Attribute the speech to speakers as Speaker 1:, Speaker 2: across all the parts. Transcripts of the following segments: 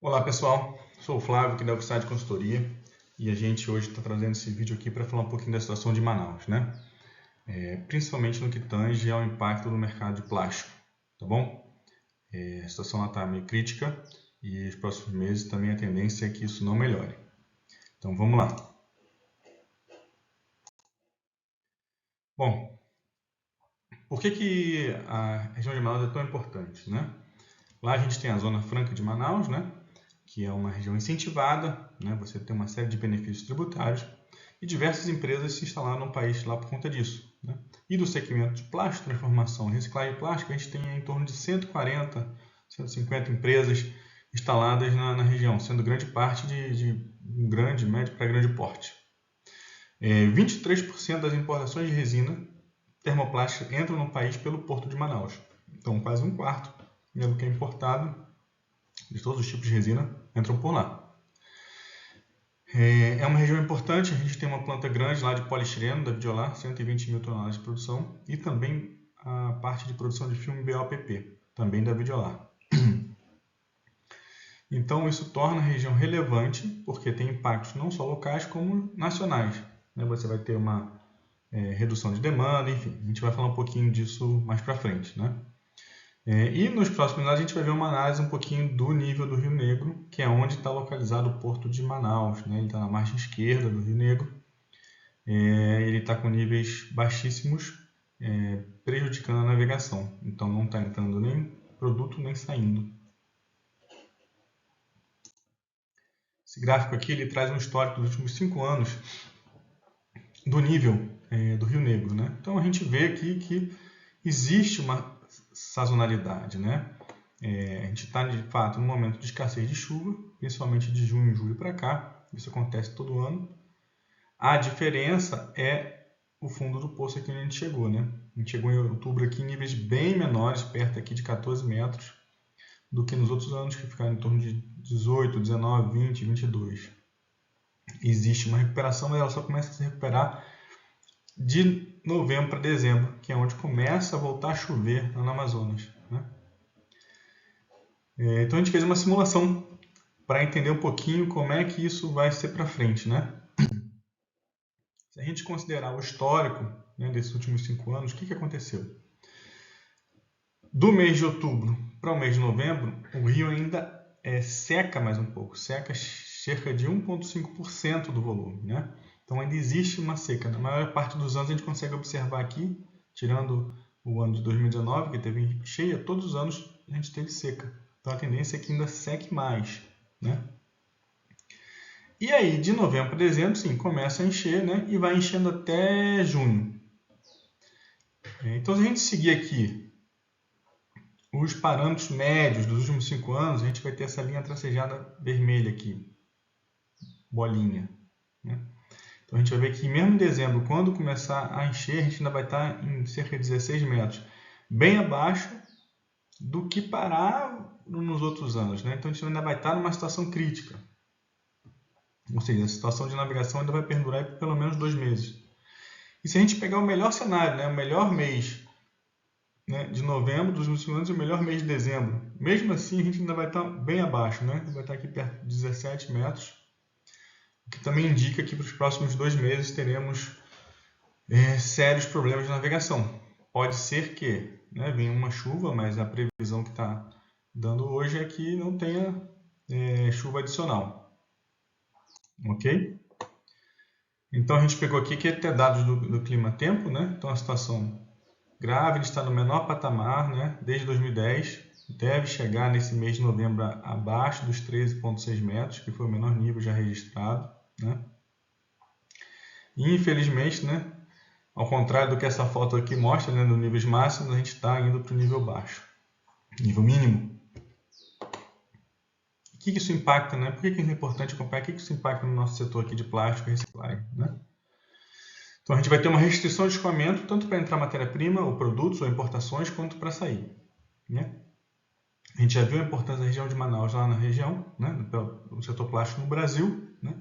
Speaker 1: Olá pessoal, sou o Flávio aqui da Oxide Consultoria e a gente hoje está trazendo esse vídeo aqui para falar um pouquinho da situação de Manaus, né? Principalmente no que tange ao impacto do mercado de plástico, tá bom? A situação está meio crítica e nos próximos meses também a tendência é que isso não melhore. Então vamos lá. Bom, por que a região de Manaus é tão importante, né? Lá a gente tem a Zona Franca de Manaus, né? Que é uma região incentivada, né? Você tem uma série de benefícios tributários e diversas empresas se instalaram no país lá por conta disso, né? E do segmento de plástico, transformação e reciclagem de plástico, a gente tem em torno de 140, 150 empresas instaladas na região, sendo grande parte de grande, médio para grande porte. 23% das importações de resina termoplástica entram no país pelo Porto de Manaus. Então, quase um quarto do que é importado de todos os tipos de resina entram por lá. É uma região importante, a gente tem uma planta grande lá de poliestireno da Videolar, 120 mil toneladas de produção, e também a parte de produção de filme BOPP, também da Videolar. Então isso torna a região relevante, porque tem impactos não só locais como nacionais. Você vai ter uma redução de demanda, enfim, a gente vai falar um pouquinho disso mais para frente, né? E nos próximos anos a gente vai ver uma análise um pouquinho do nível do Rio Negro, que é onde está localizado o Porto de Manaus, né? Ele está na margem esquerda do Rio Negro, ele está com níveis baixíssimos, prejudicando a navegação. Então não está entrando nem produto nem saindo. Esse gráfico aqui ele traz um histórico dos últimos 5 anos do nível do Rio Negro, né? Então a gente vê aqui que existe uma sazonalidade, né? A gente está de fato num momento de escassez de chuva, principalmente de junho e julho para cá, isso acontece todo ano. A diferença é o fundo do poço aqui onde a gente chegou, né? A gente chegou em outubro aqui em níveis bem menores, perto aqui de 14 metros, do que nos outros anos que ficaram em torno de 18, 19, 20, 22. Existe uma recuperação, mas ela só começa a se recuperar de novembro para dezembro, que é onde começa a voltar a chover lá no Amazonas, né? Então a gente fez uma simulação para entender um pouquinho como é que isso vai ser para frente, né? Se a gente considerar o histórico, né, desses últimos 5 anos, o que aconteceu? Do mês de outubro para o mês de novembro, o rio ainda seca mais um pouco, seca cerca de 1,5% do volume, né? Então ainda existe uma seca. Na maior parte dos anos a gente consegue observar aqui, tirando o ano de 2019, que teve cheia, todos os anos a gente teve seca. Então a tendência é que ainda seque mais, né? E aí, de novembro para dezembro, sim, começa a encher, né? E vai enchendo até junho. Então, se a gente seguir aqui os parâmetros médios dos últimos 5 anos, a gente vai ter essa linha tracejada vermelha aqui, bolinha, né? Então, a gente vai ver que mesmo em dezembro, quando começar a encher, a gente ainda vai estar em cerca de 16 metros, bem abaixo do que parar nos outros anos, né? Então, a gente ainda vai estar numa situação crítica. Ou seja, a situação de navegação ainda vai perdurar por pelo menos 2 meses. E se a gente pegar o melhor cenário, né, o melhor mês, né, de novembro dos últimos anos e o melhor mês de dezembro, mesmo assim a gente ainda vai estar bem abaixo, né? Vai estar aqui perto de 17 metros, o que também indica que para os próximos 2 meses teremos sérios problemas de navegação. Pode ser que, né, venha uma chuva, mas a previsão que está dando hoje é que não tenha chuva adicional. Ok? Então a gente pegou aqui que até dados do clima-tempo, né? Então a situação grave, ele está no menor patamar, né? Desde 2010, deve chegar nesse mês de novembro abaixo dos 13,6 metros, que foi o menor nível já registrado, né? E infelizmente, né? Ao contrário do que essa foto aqui mostra, né? Nos níveis máximos, a gente está indo para o nível baixo, nível mínimo. O que isso impacta, né? Por que é importante acompanhar? O que isso impacta no nosso setor aqui de plástico e reciclagem, né? Então a gente vai ter uma restrição de escoamento, tanto para entrar matéria-prima, ou produtos, ou importações, quanto para sair, né? A gente já viu a importância da região de Manaus lá na região, né? No setor plástico no Brasil, né?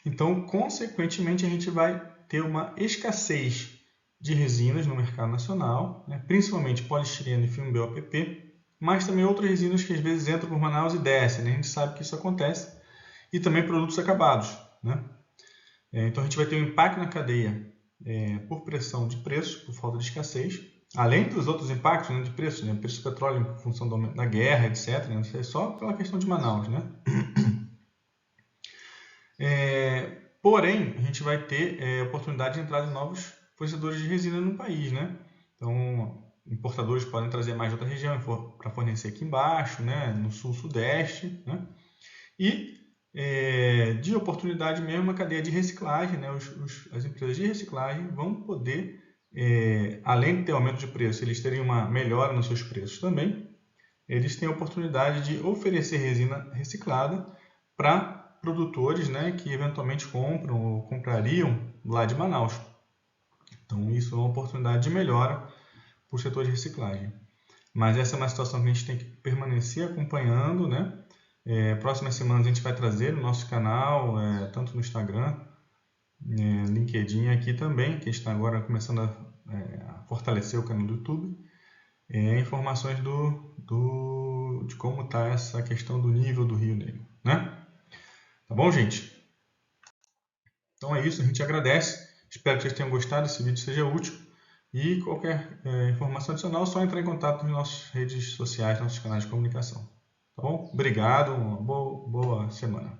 Speaker 1: Então, consequentemente, a gente vai ter uma escassez de resinas no mercado nacional, né? Principalmente poliestireno e filme BOPP, mas também outras resinas que às vezes entram por Manaus e descem, né? A gente sabe que isso acontece, e também produtos acabados, né? Então a gente vai ter um impacto na cadeia por pressão de preços, por falta de escassez, além dos outros impactos, né, de preço, né? Preço do petróleo em função da guerra, etc. Né? Isso é só pela questão de Manaus, né? Porém, a gente vai ter oportunidade de entrada de novos fornecedores de resina no país, né? Então, importadores podem trazer mais de outra região para fornecer aqui embaixo, né? No sul, sudeste, né? E de oportunidade mesmo a cadeia de reciclagem, né? As empresas de reciclagem vão poder, além de ter aumento de preço, eles terem uma melhora nos seus preços também, eles têm a oportunidade de oferecer resina reciclada para produtores, né, que eventualmente compram ou comprariam lá de Manaus. Então isso é uma oportunidade de melhora para o setor de reciclagem. Mas essa é uma situação que a gente tem que permanecer acompanhando, né? Próximas semanas a gente vai trazer no nosso canal, tanto no Instagram, LinkedIn aqui também, que a gente está agora começando a fortalecer o canal do YouTube, informações de como está essa questão do nível do Rio Negro, né? Tá bom, gente? Então é isso, a gente agradece. Espero que vocês tenham gostado, esse vídeo seja útil. E qualquer informação adicional é só entrar em contato nas nossas redes sociais, nossos canais de comunicação. Tá bom? Obrigado, uma boa semana.